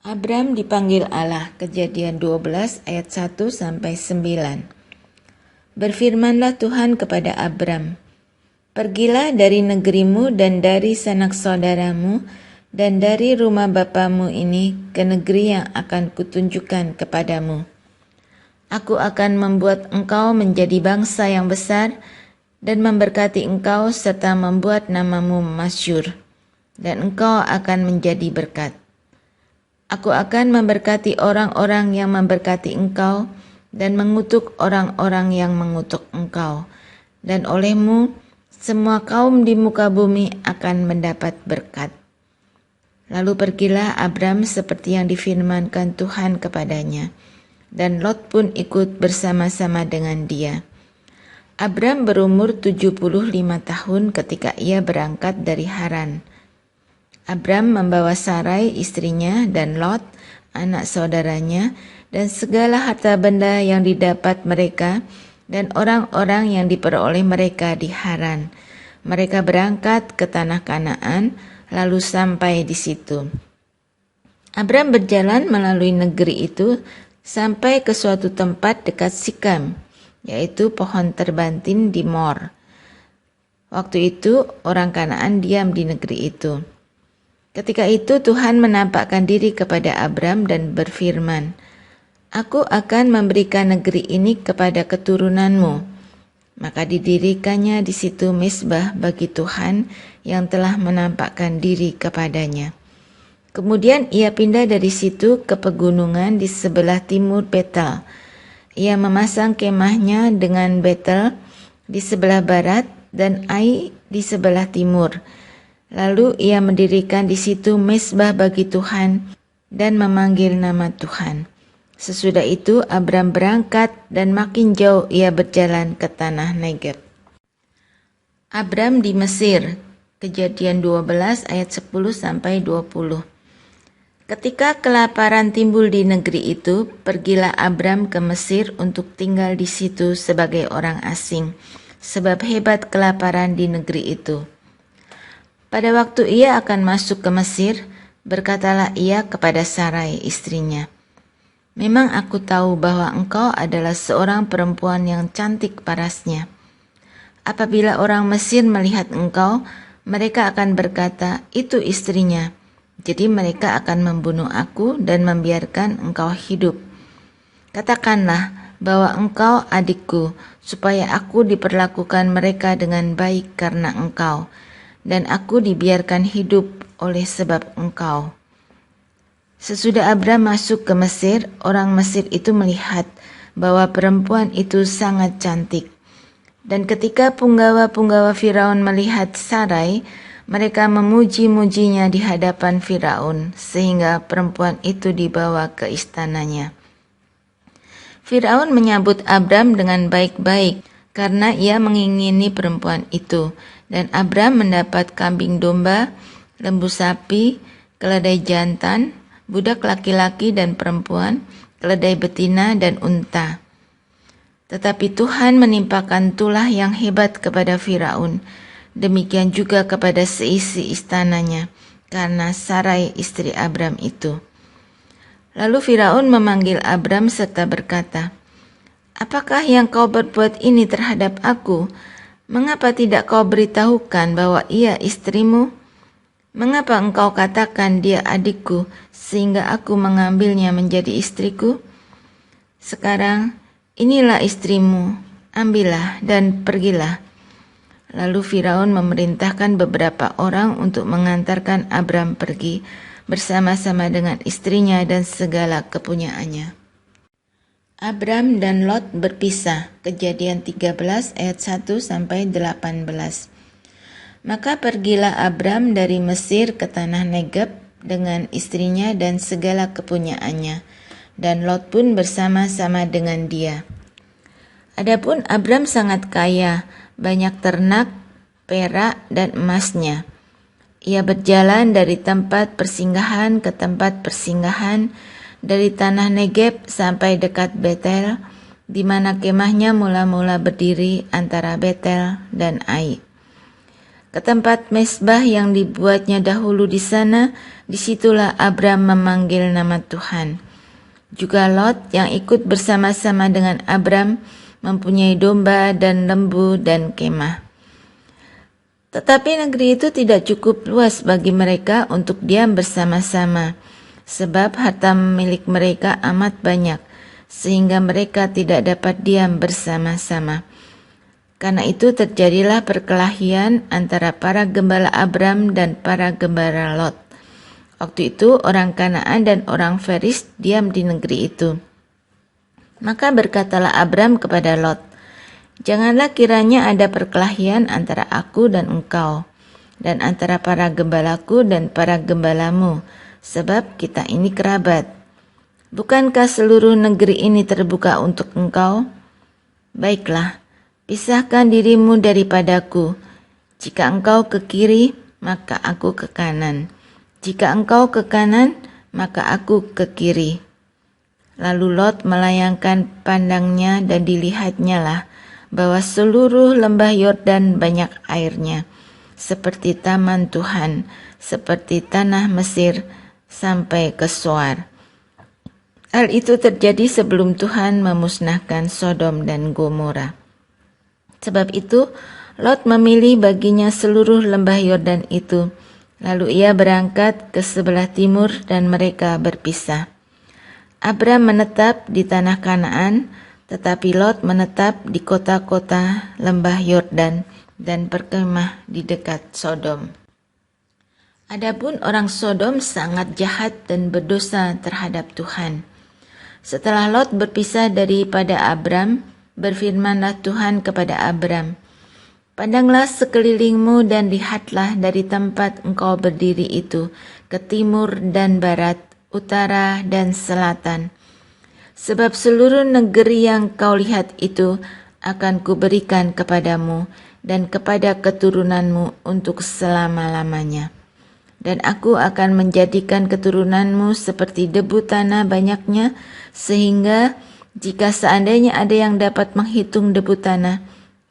Abram dipanggil Allah, Kejadian 12 ayat 1 sampai 9. Berfirmanlah Tuhan kepada Abram, "Pergilah dari negerimu dan dari sanak saudaramu dan dari rumah bapamu ini ke negeri yang akan kutunjukkan kepadamu. Aku akan membuat engkau menjadi bangsa yang besar dan memberkati engkau serta membuat namamu masyhur, dan engkau akan menjadi berkat. Aku akan memberkati orang-orang yang memberkati engkau dan mengutuk orang-orang yang mengutuk engkau. Dan olehmu semua kaum di muka bumi akan mendapat berkat." Lalu pergilah Abram seperti yang difirmankan Tuhan kepadanya, dan Lot pun ikut bersama-sama dengan dia. Abram berumur 75 tahun ketika ia berangkat dari Haran. Abram membawa Sarai istrinya dan Lot, anak saudaranya, dan segala harta benda yang didapat mereka dan orang-orang yang diperoleh mereka di Haran. Mereka berangkat ke tanah Kanaan, lalu sampai di situ. Abram berjalan melalui negeri itu sampai ke suatu tempat dekat Sikam, yaitu pohon terbantin di Mor. Waktu itu orang Kanaan diam di negeri itu. Ketika itu Tuhan menampakkan diri kepada Abram dan berfirman, "Aku akan memberikan negeri ini kepada keturunanmu." Maka didirikannya di situ mezbah bagi Tuhan yang telah menampakkan diri kepadanya. Kemudian ia pindah dari situ ke pegunungan di sebelah timur Betel. Ia memasang kemahnya dengan Betel di sebelah barat dan Ai di sebelah timur. Lalu ia mendirikan di situ mezbah bagi Tuhan dan memanggil nama Tuhan. Sesudah itu Abram berangkat dan makin jauh ia berjalan ke tanah Negeb. Abram di Mesir, Kejadian 12 ayat 10 sampai 20. Ketika kelaparan timbul di negeri itu, pergilah Abram ke Mesir untuk tinggal di situ sebagai orang asing, sebab hebat kelaparan di negeri itu. Pada waktu ia akan masuk ke Mesir, berkatalah ia kepada Sarai istrinya, "Memang aku tahu bahwa engkau adalah seorang perempuan yang cantik parasnya. Apabila orang Mesir melihat engkau, mereka akan berkata, 'Itu istrinya.' Jadi mereka akan membunuh aku dan membiarkan engkau hidup. Katakanlah bahwa engkau adikku, supaya aku diperlakukan mereka dengan baik karena engkau, dan aku dibiarkan hidup oleh sebab engkau." Sesudah Abram masuk ke Mesir, orang Mesir itu melihat bahwa perempuan itu sangat cantik. Dan ketika punggawa-punggawa Firaun melihat Sarai, mereka memuji-mujinya di hadapan Firaun, sehingga perempuan itu dibawa ke istananya. Firaun menyambut Abram dengan baik-baik, karena ia mengingini perempuan itu. Dan Abram mendapat kambing domba, lembu sapi, keledai jantan, budak laki-laki dan perempuan, keledai betina dan unta. Tetapi Tuhan menimpakan tulah yang hebat kepada Firaun, demikian juga kepada seisi istananya, karena Sarai istri Abram itu. Lalu Firaun memanggil Abram serta berkata, "Apakah yang kau berbuat ini terhadap aku? Mengapa tidak kau beritahukan bahwa ia istrimu? Mengapa engkau katakan dia adikku, sehingga aku mengambilnya menjadi istriku? Sekarang inilah istrimu, ambillah dan pergilah." Lalu Firaun memerintahkan beberapa orang untuk mengantarkan Abram pergi bersama-sama dengan istrinya dan segala kepunyaannya. Abram dan Lot berpisah, Kejadian 13 ayat 1 sampai 18. Maka pergilah Abram dari Mesir ke tanah Negeb dengan istrinya dan segala kepunyaannya, dan Lot pun bersama-sama dengan dia. Adapun Abram sangat kaya, banyak ternak, perak, dan emasnya. Ia berjalan dari tempat persinggahan ke tempat persinggahan, dari tanah Negeb sampai dekat Betel, di mana kemahnya mula-mula berdiri antara Betel dan Ai. ke tempat mezbah yang dibuatnya dahulu di sana. Disitulah Abram memanggil nama Tuhan. Juga Lot yang ikut bersama-sama dengan Abram mempunyai domba dan lembu dan kemah. Tetapi negeri itu tidak cukup luas bagi mereka untuk diam bersama-sama, sebab harta milik mereka amat banyak, sehingga mereka tidak dapat diam bersama-sama. Karena itu terjadilah perkelahian antara para gembala Abram dan para gembala Lot. Waktu itu orang Kanaan dan orang Feris diam di negeri itu. Maka berkatalah Abram kepada Lot, "Janganlah kiranya ada perkelahian antara aku dan engkau, dan antara para gembalaku dan para gembalamu, sebab kita ini kerabat. Bukankah seluruh negeri ini terbuka untuk engkau? Baiklah, pisahkan dirimu daripadaku. Jika engkau ke kiri, maka aku ke kanan. Jika engkau ke kanan, maka aku ke kiri." Lalu Lot melayangkan pandangnya dan dilihatnya lah bahwa seluruh lembah Yordan banyak airnya, seperti taman Tuhan, seperti tanah Mesir, sampai ke Soar. Hal itu terjadi sebelum Tuhan memusnahkan Sodom dan Gomora. Sebab itu, Lot memilih baginya seluruh lembah Yordan itu. Lalu ia berangkat ke sebelah timur dan mereka berpisah. Abram menetap di tanah Kanaan, tetapi Lot menetap di kota-kota lembah Yordan dan berkemah di dekat Sodom. Adapun orang Sodom sangat jahat dan berdosa terhadap Tuhan. Setelah Lot berpisah daripada Abram, berfirmanlah Tuhan kepada Abram, "Pandanglah sekelilingmu dan lihatlah dari tempat engkau berdiri itu ke timur dan barat, utara dan selatan. Sebab seluruh negeri yang kau lihat itu akan kuberikan kepadamu dan kepada keturunanmu untuk selama-lamanya. Dan aku akan menjadikan keturunanmu seperti debu tanah banyaknya, sehingga jika seandainya ada yang dapat menghitung debu tanah,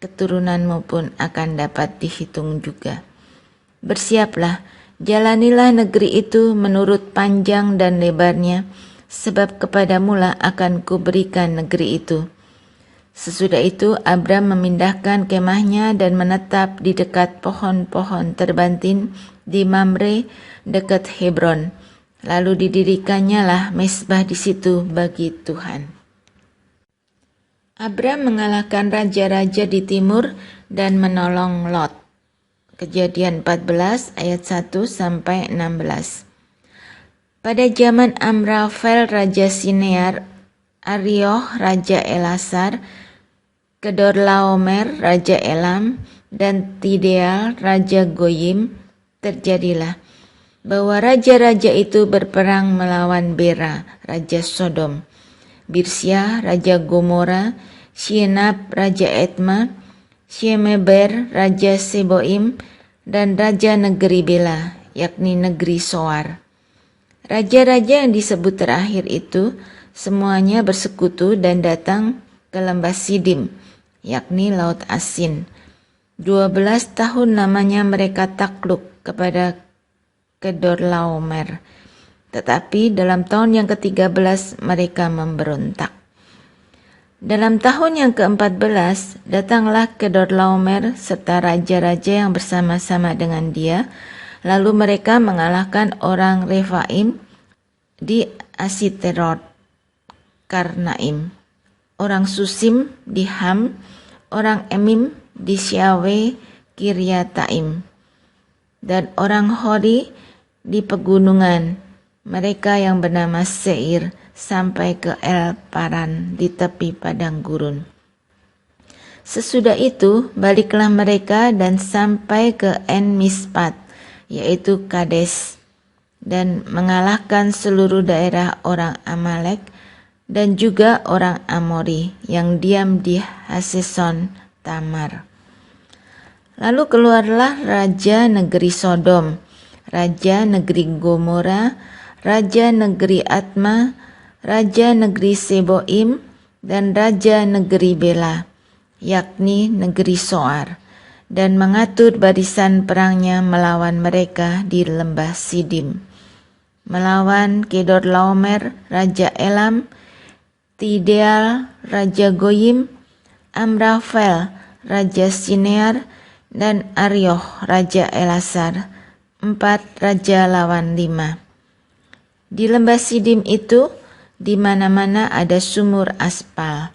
keturunanmu pun akan dapat dihitung juga. Bersiaplah, jalanilah negeri itu menurut panjang dan lebarnya, sebab kepadamulah akan kuberikan negeri itu." Sesudah itu Abram memindahkan kemahnya dan menetap di dekat pohon-pohon terbantin di Mamre dekat Hebron. Lalu didirikannya lah mezbah di situ bagi Tuhan. Abram mengalahkan raja-raja di timur dan menolong Lot. Kejadian 14 ayat 1 sampai 16. Pada zaman Amrafel Raja Sinear, Arioh Raja Elasar, Kedorlaomer Raja Elam, dan Tideal Raja Goyim, terjadilah bahwa raja-raja itu berperang melawan Bera Raja Sodom, Birsya Raja Gomora, Shinab Raja Etma, Shemeber Raja Seboim, dan Raja negeri Bela, yakni negeri Soar. Raja-raja yang disebut terakhir itu semuanya bersekutu dan datang ke lembah Sidim, yakni Laut Asin. 12 tahun lamanya mereka takluk kepada Kedorlaomer. Tetapi dalam tahun yang ke-13 mereka memberontak. Dalam tahun yang ke-14 datanglah Kedorlaomer serta raja-raja yang bersama-sama dengan dia. Lalu mereka mengalahkan orang Refaim di Asiterot Karnaim, orang Susim di Ham, orang Emim di Syawe Kiryataim, dan orang Hori di pegunungan mereka yang bernama Seir sampai ke El Paran di tepi padang gurun. Sesudah itu baliklah mereka dan sampai ke En Mispat, yaitu Kades, dan mengalahkan seluruh daerah orang Amalek dan juga orang Amori yang diam di Haseson Tamar. Lalu keluarlah raja negeri Sodom, raja negeri Gomora, raja negeri Atma, raja negeri Seboim, dan raja negeri Bela, yakni negeri Soar. dan mengatur barisan perangnya melawan mereka di lembah Sidim, melawan Kedorlaomer, Raja Elam, Tideal, Raja Goyim, Amrafel, Raja Sinear, dan Arioh, Raja Elasar, 4 raja lawan 5. Di lembah Sidim itu, di mana-mana ada sumur aspal.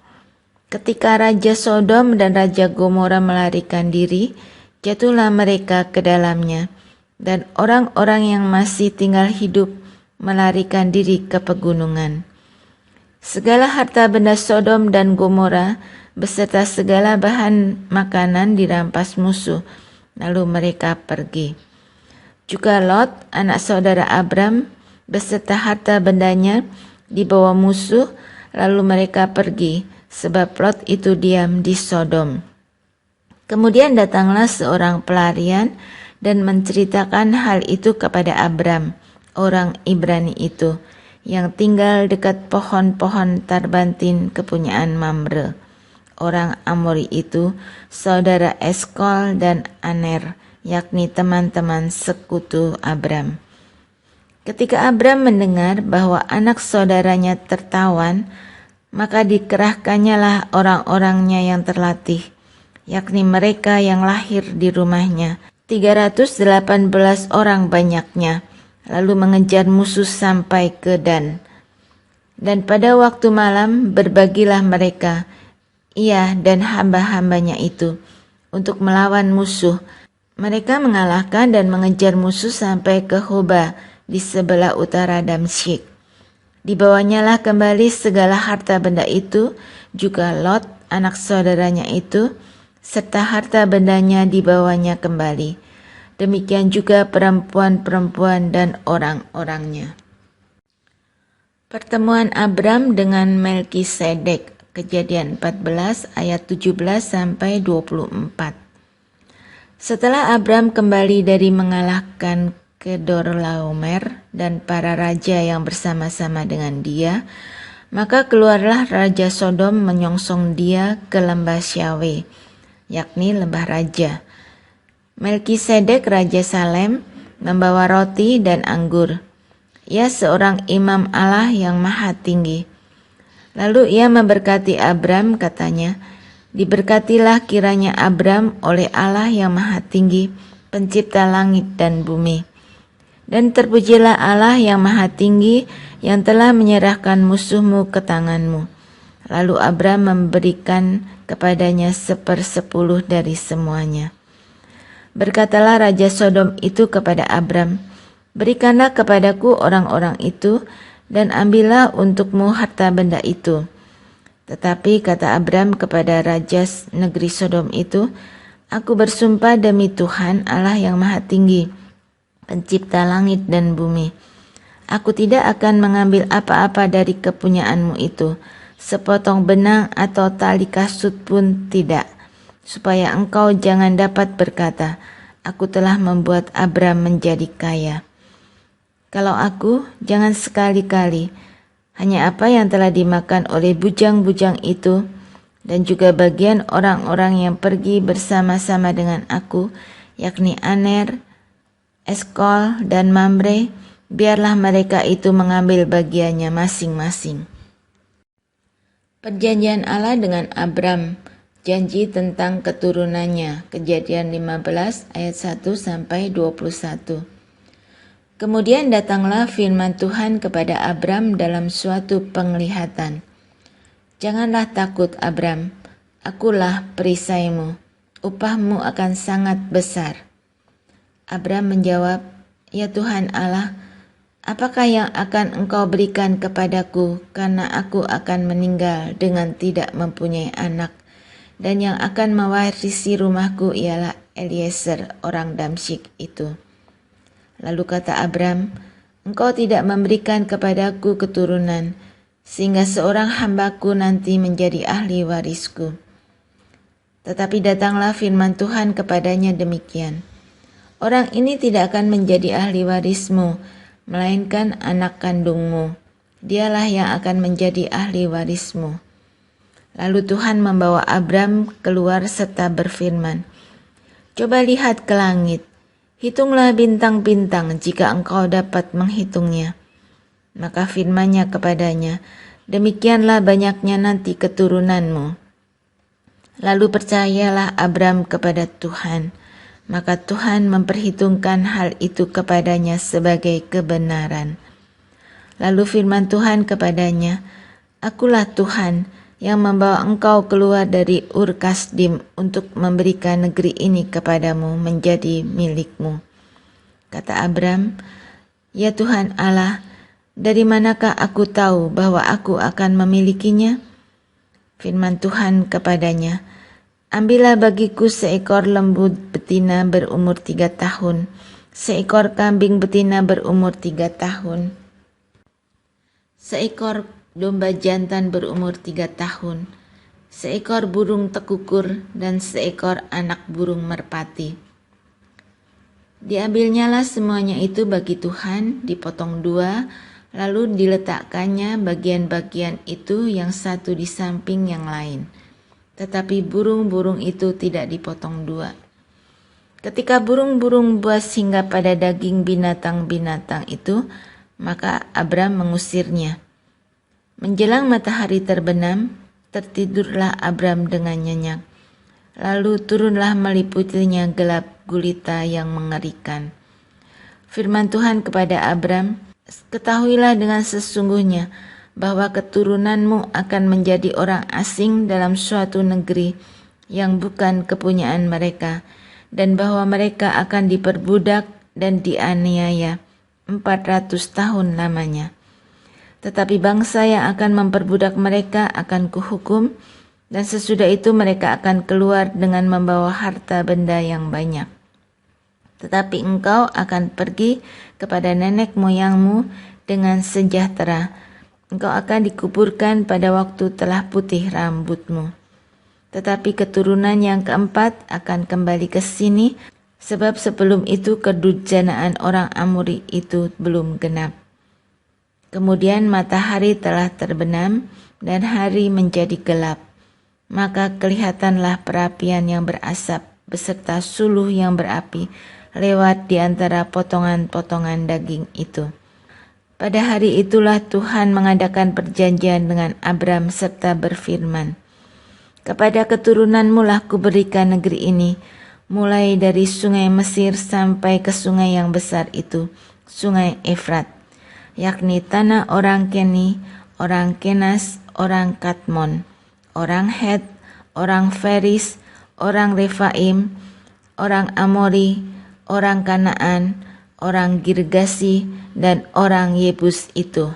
Ketika Raja Sodom dan Raja Gomora melarikan diri, jatuhlah mereka ke dalamnya, dan orang-orang yang masih tinggal hidup melarikan diri ke pegunungan. Segala harta benda Sodom dan Gomora beserta segala bahan makanan dirampas musuh, lalu mereka pergi. Juga Lot, anak saudara Abram, beserta harta bendanya dibawa musuh, lalu mereka pergi, sebab Lot itu diam di Sodom. Kemudian datanglah seorang pelarian dan menceritakan hal itu kepada Abram, orang Ibrani itu, yang tinggal dekat pohon-pohon tarbantin kepunyaan Mamre, orang Amori itu, saudara Eskol dan Aner, yakni teman-teman sekutu Abram. Ketika Abram mendengar bahwa anak saudaranya tertawan, maka dikerahkannya lah orang-orangnya yang terlatih, yakni mereka yang lahir di rumahnya, 318 orang banyaknya, lalu mengejar musuh sampai ke Dan. Dan pada waktu malam berbagilah mereka, ia dan hamba-hambanya itu, untuk melawan musuh. Mereka mengalahkan dan mengejar musuh sampai ke Hoba di sebelah utara Damsyik. Dibawanya lah kembali segala harta benda itu, juga Lot, anak saudaranya itu, serta harta bendanya dibawanya kembali. Demikian juga perempuan-perempuan dan orang-orangnya. Pertemuan Abram dengan Melkisedek, Kejadian 14 ayat 17 sampai 24. Setelah Abram kembali dari mengalahkan Kedorlaomer dan para raja yang bersama-sama dengan dia, maka keluarlah Raja Sodom menyongsong dia ke lembah Syawe, yakni lembah raja. Melkisedek Raja Salem membawa roti dan anggur. Ia seorang imam Allah yang maha tinggi. Lalu ia memberkati Abram, katanya, "Diberkatilah kiranya Abram oleh Allah yang maha tinggi, pencipta langit dan bumi. Dan terpujilah Allah yang maha tinggi yang telah menyerahkan musuhmu ke tanganmu." Lalu Abram memberikan kepadanya 1/10 dari semuanya. Berkatalah Raja Sodom itu kepada Abram, "Berikanlah kepadaku orang-orang itu, dan ambillah untukmu harta benda itu." Tetapi kata Abram kepada Raja negeri Sodom itu, "Aku bersumpah demi Tuhan Allah yang maha tinggi, pencipta langit dan bumi, aku tidak akan mengambil apa-apa dari kepunyaanmu itu, sepotong benang atau tali kasut pun tidak, supaya engkau jangan dapat berkata, aku telah membuat Abram menjadi kaya. Kalau aku, jangan sekali-kali, hanya apa yang telah dimakan oleh bujang-bujang itu, dan juga bagian orang-orang yang pergi bersama-sama dengan aku, yakni Aner, Eskol, dan Mamre, biarlah mereka itu mengambil bagiannya masing-masing." Perjanjian Allah dengan Abram, janji tentang keturunannya, Kejadian 15 ayat 1 sampai 21. Kemudian datanglah firman Tuhan kepada Abram dalam suatu penglihatan. "Janganlah takut, Abram, akulah perisaimu, upahmu akan sangat besar." Abram menjawab, "Ya Tuhan Allah, apakah yang akan engkau berikan kepadaku karena aku akan meninggal dengan tidak mempunyai anak, dan yang akan mewarisi rumahku ialah Eliezer orang Damsyik itu." Lalu kata Abram, "Engkau tidak memberikan kepadaku keturunan, sehingga seorang hambaku nanti menjadi ahli warisku." Tetapi datanglah firman Tuhan kepadanya demikian, "Orang ini tidak akan menjadi ahli warismu, melainkan anak kandungmu. Dialah yang akan menjadi ahli warismu." Lalu Tuhan membawa Abram keluar serta berfirman, Coba lihat ke langit, hitunglah bintang-bintang jika engkau dapat menghitungnya. Maka firman-Nya kepadanya, demikianlah banyaknya nanti keturunanmu. Lalu percayalah Abram kepada Tuhan, maka Tuhan memperhitungkan hal itu kepadanya sebagai kebenaran. Lalu firman Tuhan kepadanya, Akulah Tuhan yang membawa engkau keluar dari Ur Kasdim untuk memberikan negeri ini kepadamu menjadi milikmu. Kata Abram, Ya Tuhan Allah, dari manakah aku tahu bahwa aku akan memilikinya? Firman Tuhan kepadanya, Ambillah bagiku seekor lembu betina berumur 3 tahun, seekor kambing betina berumur 3 tahun, seekor domba jantan berumur 3 tahun, seekor burung tekukur, dan seekor anak burung merpati. Diambilnyalah semuanya itu bagi Tuhan, dipotong 2, lalu diletakkannya bagian-bagian itu yang satu di samping yang lain. Tetapi burung-burung itu tidak dipotong 2. Ketika burung-burung buas hingga pada daging binatang-binatang itu, maka Abram mengusirnya. Menjelang matahari terbenam, tertidurlah Abram dengan nyenyak. Lalu turunlah meliputinya gelap gulita yang mengerikan. Firman Tuhan kepada Abram, Ketahuilah dengan sesungguhnya bahwa keturunanmu akan menjadi orang asing dalam suatu negeri yang bukan kepunyaan mereka, dan bahwa mereka akan diperbudak dan dianiaya 400 tahun lamanya. Tetapi bangsa yang akan memperbudak mereka akan kuhukum, dan sesudah itu mereka akan keluar dengan membawa harta benda yang banyak. Tetapi engkau akan pergi kepada nenek moyangmu dengan sejahtera. Engkau akan dikuburkan pada waktu telah putih rambutmu. Tetapi keturunan yang keempat akan kembali ke sini, sebab sebelum itu kedurjanaan orang Amori itu belum genap. Kemudian matahari telah terbenam dan hari menjadi gelap. Maka kelihatanlah perapian yang berasap beserta suluh yang berapi lewat di antara potongan-potongan daging itu. Pada hari itulah Tuhan mengadakan perjanjian dengan Abram serta berfirman, Kepada keturunanmu lah kuberikan negeri ini, mulai dari sungai Mesir sampai ke sungai yang besar itu, sungai Efrat, yakni tanah orang Keni, orang Kenas, orang Katmon, orang Het, orang Feris, orang Refaim, orang Amori, orang Kanaan, orang Girgasi, dan orang Yebus itu.